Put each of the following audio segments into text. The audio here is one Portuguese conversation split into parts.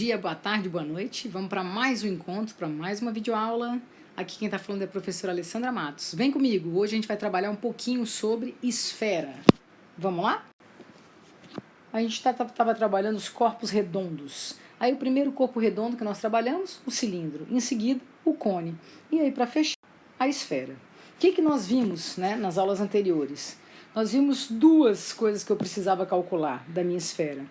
dia, boa tarde, boa noite. Vamos para mais um encontro, para mais uma videoaula. Aqui quem está falando é a professora Alessandra Matos. Vem comigo, hoje a gente vai trabalhar um pouquinho sobre esfera. Vamos lá? A gente estava trabalhando os corpos redondos. Aí o primeiro corpo redondo que nós trabalhamos, o cilindro. Em seguida, o cone. E aí para fechar, a esfera. O que nós vimos, né, nas aulas anteriores? Nós vimos duas coisas que eu precisava calcular da minha esfera.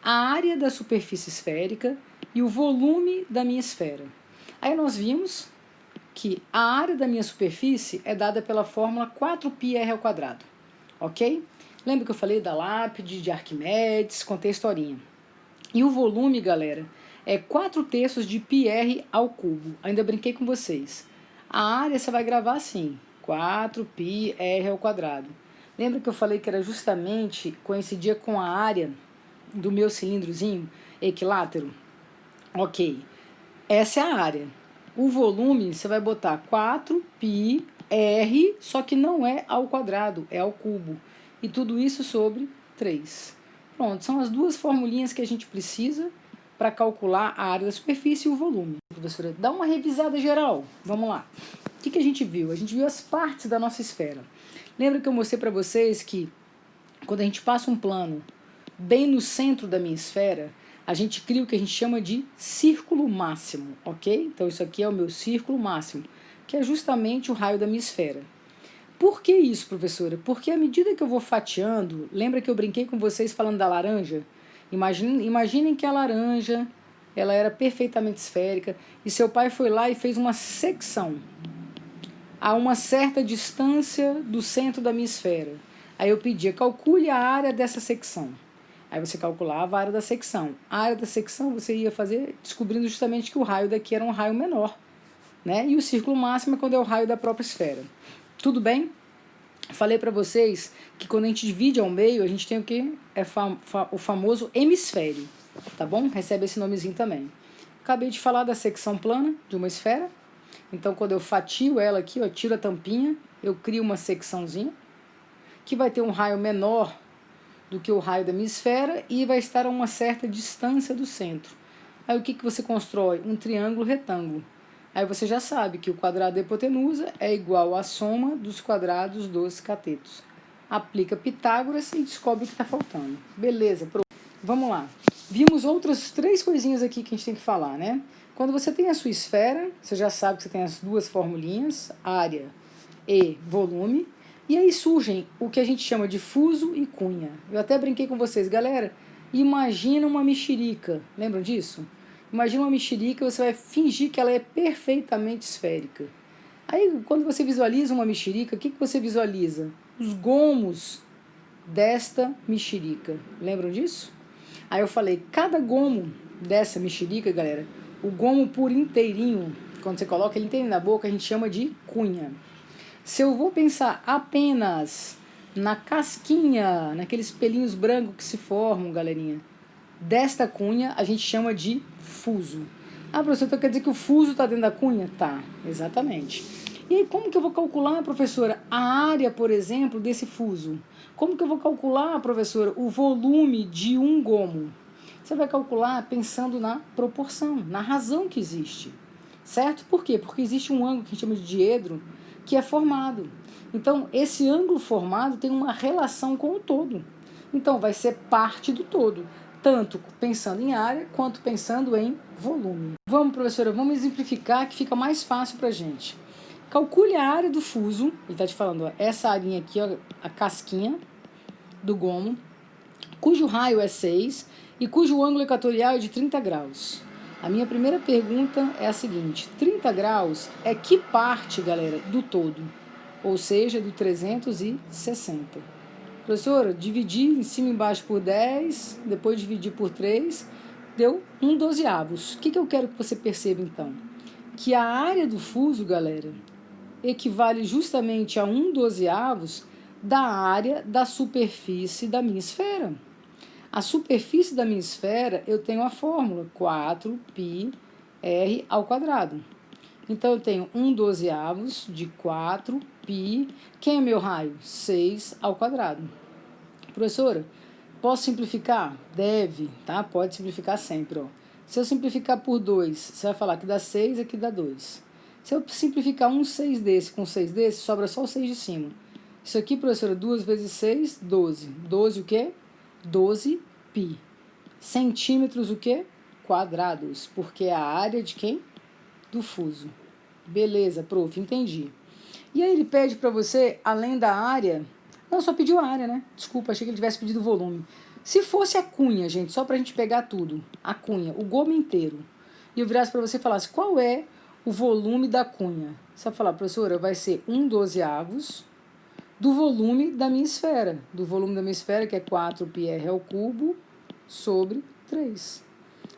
A área da superfície esférica e o volume da minha esfera. Aí nós vimos que a área da minha superfície é dada pela fórmula 4πr², ok? Lembra que eu falei da lápide, de Arquimedes, contei a historinha. E o volume, galera, é 4/3 de πr². Ainda brinquei com vocês. A área você vai gravar assim, 4πr². Lembra que eu falei que era justamente, coincidia com a área do meu cilindrozinho equilátero? Ok, essa é a área. O volume você vai botar 4πr, só que não é ao quadrado, é ao cubo. E tudo isso sobre 3. Pronto, são as duas formulinhas que a gente precisa para calcular a área da superfície e o volume. Professora, dá uma revisada geral. Vamos lá. O que a gente viu? A gente viu as partes da nossa esfera. Lembra que eu mostrei para vocês que quando a gente passa um plano bem no centro da minha esfera, a gente cria o que a gente chama de círculo máximo, ok? Então isso aqui é o meu círculo máximo, que é justamente o raio da minha esfera. Por que isso, professora? Porque à medida que eu vou fatiando, lembra que eu brinquei com vocês falando da laranja? Imaginem que a laranja, ela era perfeitamente esférica e seu pai foi lá e fez uma secção a uma certa distância do centro da minha esfera. Aí eu pedia, calcule a área dessa secção. Aí você calculava a área da secção. A área da secção você ia fazer descobrindo justamente que o raio daqui era um raio menor, né? E o círculo máximo é quando é o raio da própria esfera. Tudo bem? Falei para vocês que quando a gente divide ao meio, a gente tem o que? O famoso hemisfério, tá bom? Recebe esse nomezinho também. Acabei de falar da secção plana de uma esfera. Então, quando eu fatio ela aqui, eu tiro a tampinha, eu crio uma secçãozinha, que vai ter um raio menor do que o raio da minha esfera e vai estar a uma certa distância do centro. Aí o que você constrói? Um triângulo retângulo. Aí você já sabe que o quadrado da hipotenusa é igual à soma dos quadrados dos catetos. Aplica Pitágoras e descobre o que está faltando. Beleza, vamos lá. Vimos outras 3 coisinhas aqui que a gente tem que falar, né? Quando você tem a sua esfera, você já sabe que você tem as duas formulinhas, área e volume, e aí surgem o que a gente chama de fuso e cunha. Eu até brinquei com vocês, galera, imagina uma mexerica, lembram disso? Imagina uma mexerica, você vai fingir que ela é perfeitamente esférica. Aí, quando você visualiza uma mexerica, o que você visualiza? Os gomos desta mexerica. Lembram disso? Aí eu falei, cada gomo dessa mexerica, galera, o gomo por inteirinho, quando você coloca ele inteirinho na boca, a gente chama de cunha. Se eu vou pensar apenas na casquinha, naqueles pelinhos brancos que se formam, galerinha, desta cunha a gente chama de fuso. Ah, professor, então quer dizer que o fuso está dentro da cunha? Tá, exatamente. E aí, como que eu vou calcular, professora, a área, por exemplo, desse fuso? Como que eu vou calcular, professora, o volume de um gomo? Você vai calcular pensando na proporção, na razão que existe, certo? Por quê? Porque existe um ângulo que a gente chama de diedro, que é formado. Então, esse ângulo formado tem uma relação com o todo. Então, vai ser parte do todo, tanto pensando em área, quanto pensando em volume. Vamos, professora, vamos exemplificar que fica mais fácil para a gente. Calcule a área do fuso, ele está te falando, ó, essa arinha aqui, ó, a casquinha do gomo, cujo raio é 6 e cujo ângulo equatorial é de 30 graus. A minha primeira pergunta é a seguinte, 30 graus é que parte, galera, do todo? Ou seja, do 360. Professora, dividir em cima e embaixo por 10, depois dividir por 3, deu 1/12. O que eu quero que você perceba, então? Que a área do fuso, galera, equivale justamente a 1/12 da área da superfície da minha esfera. A superfície da minha esfera, eu tenho a fórmula 4πr². Então, eu tenho 1/12 de 4π. Quem é meu raio? 6². Professora, posso simplificar? Deve, tá? Pode simplificar sempre, ó. Se eu simplificar por 2, você vai falar que dá 6, aqui dá 2. Se eu simplificar um 6 desse com 6 desse, sobra só o 6 de cima. Isso aqui, professora, 2 vezes 6, 12. 12 o quê? 12 pi. Centímetros o quê? Quadrados, porque é a área de quem? Do fuso. Beleza, prof, entendi. E aí ele pede para você, além da área... Não, só pediu a área, né? Desculpa, achei que ele tivesse pedido o volume. Se fosse a cunha, gente, só pra gente pegar tudo, a cunha, o gomo inteiro, e eu virasse para você e falasse qual é o volume da cunha. Você vai falar, professora, vai ser 1/12 do volume da minha esfera. Do volume da minha esfera, que é 4πr ao cubo sobre 3.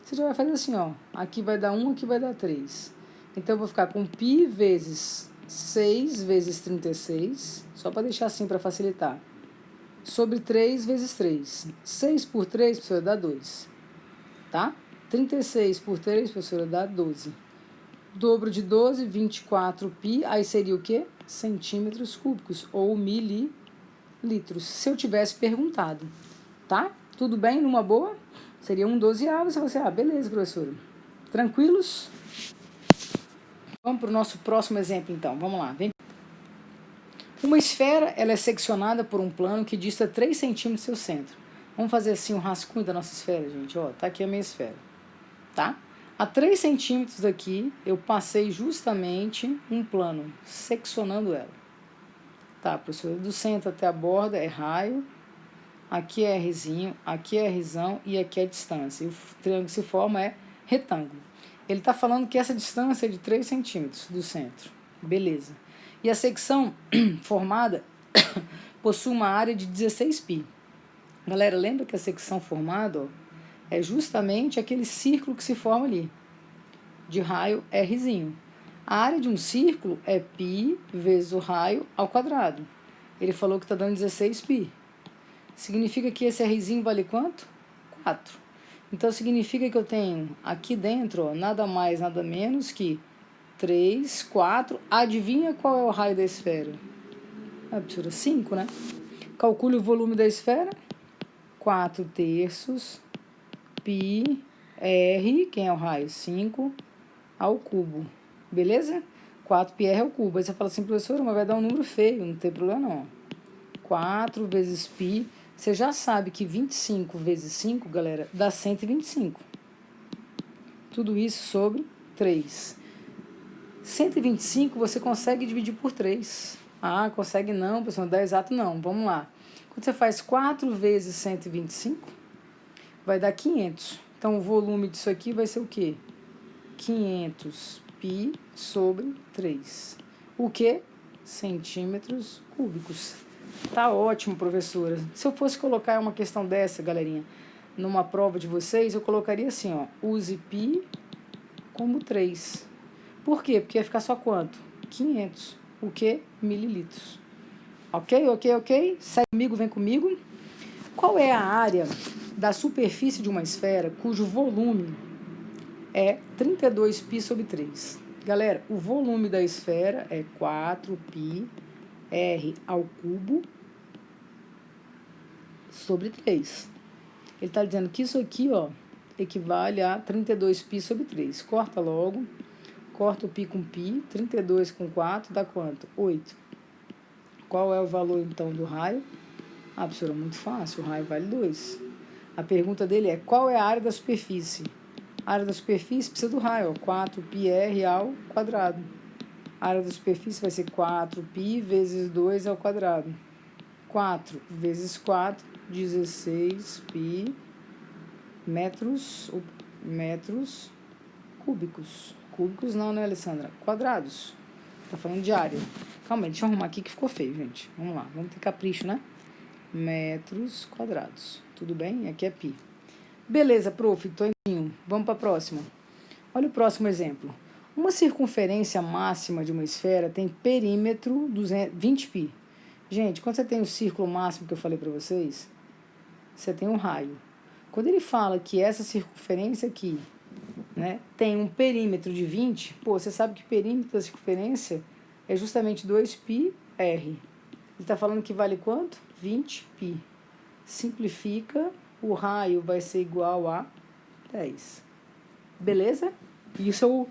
Você já vai fazer assim, ó. Aqui vai dar 1, aqui vai dar 3. Então, eu vou ficar com π vezes 6 vezes 36, só para deixar assim para facilitar. Sobre 3 vezes 3. 6 por 3, professora, dá 2. Tá? 36 por 3, professora, dá 12. Dobro de 12, 24π, aí seria o quê? Centímetros cúbicos, ou mililitros, se eu tivesse perguntado. Tá? Tudo bem? Numa boa? Seria 1/12, se você... beleza, professora. Tranquilos? Vamos para o nosso próximo exemplo, então. Vamos lá. Vem. Uma esfera, ela é seccionada por um plano que dista 3 centímetros do seu centro. Vamos fazer assim um rascunho da nossa esfera, gente. Ó, tá aqui a minha esfera. Tá? A 3 centímetros daqui, eu passei justamente um plano, seccionando ela. Tá, professor? Do centro até a borda é raio. Aqui é Rzinho, aqui é Rzão e aqui é a distância. E o triângulo que se forma é retângulo. Ele está falando que essa distância é de 3 centímetros do centro. Beleza. E a secção formada possui uma área de 16π. Galera, lembra que a secção formada, ó, é justamente aquele círculo que se forma ali, de raio Rzinho. A área de um círculo é π vezes o raio ao quadrado. Ele falou que está dando 16π. Significa que esse Rzinho vale quanto? 4. Então, significa que eu tenho aqui dentro, ó, nada mais, nada menos que 3, 4. Adivinha qual é o raio da esfera? Professora, 5, né? Calcule o volume da esfera. 4/3 π r, quem é o raio? 5 ao cubo. Beleza? 4πr ao cubo. Aí você fala assim, professora, mas vai dar um número feio, não tem problema não. 4 vezes π. Você já sabe que 25 vezes 5, galera, dá 125. Tudo isso sobre 3. 125 você consegue dividir por 3. Ah, consegue não, pessoal, não dá exato não. Vamos lá. Quando você faz 4 vezes 125, vai dar 500. Então, o volume disso aqui vai ser o quê? 500 π sobre 3. O quê? Centímetros cúbicos. Tá ótimo, professora. Se eu fosse colocar uma questão dessa, galerinha, numa prova de vocês, eu colocaria assim, ó, use π como 3. Por quê? Porque ia ficar só quanto? 500. O quê? Mililitros. Ok, ok, ok? Segue comigo, vem comigo. Qual é a área da superfície de uma esfera cujo volume é 32π sobre 3? Galera, o volume da esfera é 4πr ao cubo sobre 3. Ele está dizendo que isso aqui, ó, equivale a 32π sobre 3. Corta logo. Corta o π com π. 32 com 4 dá quanto? 8. Qual é o valor, então, do raio? Ah, professora, muito fácil. O raio vale 2. A pergunta dele é, qual é a área da superfície? A área da superfície precisa do raio, ó, 4πr ao quadrado. A área da superfície vai ser 4π vezes 2 ao quadrado. 4 vezes 4, 16π metros cúbicos. Cúbicos não, né, Alessandra? Quadrados. Tá falando de área. Calma aí, deixa eu arrumar aqui que ficou feio, gente. Vamos lá, vamos ter capricho, né? Metros quadrados. Tudo bem? Aqui é π. Beleza, prof, tô indo. Vamos para a próxima. Olha o próximo exemplo. Uma circunferência máxima de uma esfera tem perímetro 20π. Gente, quando você tem o círculo máximo que eu falei para vocês, você tem um raio. Quando ele fala que essa circunferência aqui, né, tem um perímetro de 20, pô, você sabe que o perímetro da circunferência é justamente 2πr. Ele está falando que vale quanto? 20π. Simplifica, o raio vai ser igual a 10. Beleza? Isso é o...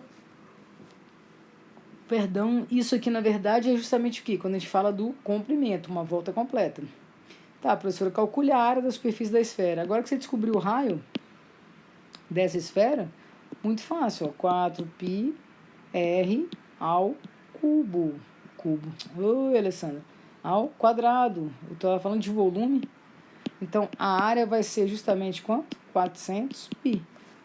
Perdão, isso aqui na verdade é justamente o que? Quando a gente fala do comprimento, uma volta completa. Tá, professora, calcule a área da superfície da esfera. Agora que você descobriu o raio dessa esfera, muito fácil, ó, 4πr ao cubo. Oi, Alessandra. Ao quadrado. Eu estava falando de volume. Então, a área vai ser justamente quanto? 400π.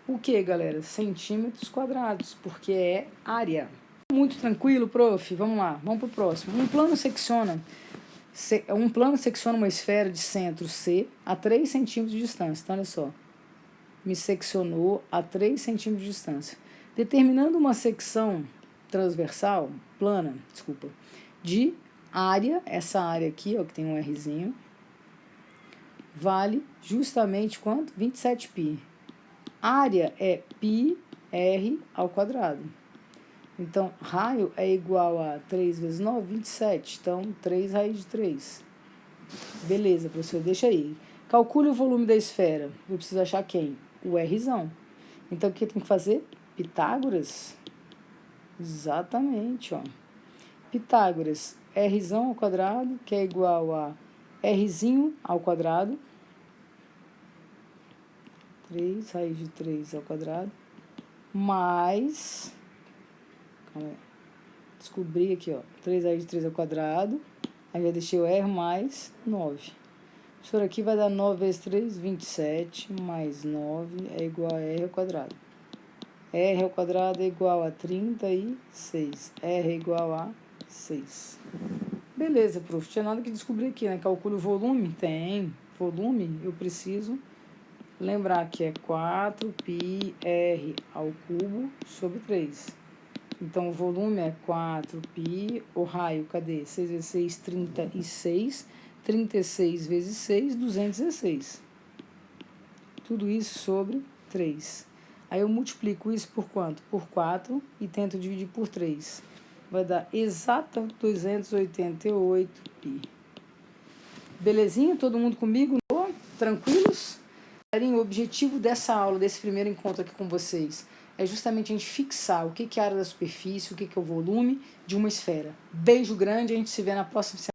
O que, galera? Centímetros quadrados, porque é área. Muito tranquilo, prof. Vamos lá, vamos para o próximo. Um plano secciona uma esfera de centro C a 3 centímetros de distância. Então, olha só. Me seccionou a 3 centímetros de distância. Determinando uma secção transversal, de área, essa área aqui, ó, que tem um Rzinho, vale justamente quanto? 27π. Área é πr ao quadrado. Então, raio é igual a 3 vezes 9, 27. Então, 3 raiz de 3. Beleza, professor, deixa aí. Calcule o volume da esfera. Eu preciso achar quem? O Rzão. Então, o que tem que fazer? Pitágoras. Exatamente, ó. Pitágoras, Rzão ao quadrado, que é igual a Rzinho ao quadrado. 3 raiz de 3 ao quadrado. Mais... Descobri aqui, ó. 3 raiz de 3 ao quadrado. Aí já deixei o R mais 9. Isso aqui vai dar 9 vezes 3, 27, mais 9 é igual a R ao quadrado. R ao quadrado é igual a 36. R é igual a 6. Beleza, prof. Tinha nada que descobrir aqui, né? Calcule o volume? Tem. Volume, eu preciso lembrar que é 4πr ao cubo sobre 3. Então, o volume é 4π, o raio, cadê? 6 vezes 6, 36. 36 vezes 6, 216. Tudo isso sobre 3. Aí eu multiplico isso por quanto? Por 4 e tento dividir por 3. Vai dar exato 288π. Belezinha? Todo mundo comigo? Tranquilos? O objetivo dessa aula, desse primeiro encontro aqui com vocês, é justamente a gente fixar o que é a área da superfície, o que é o volume de uma esfera. Beijo grande, a gente se vê na próxima semana.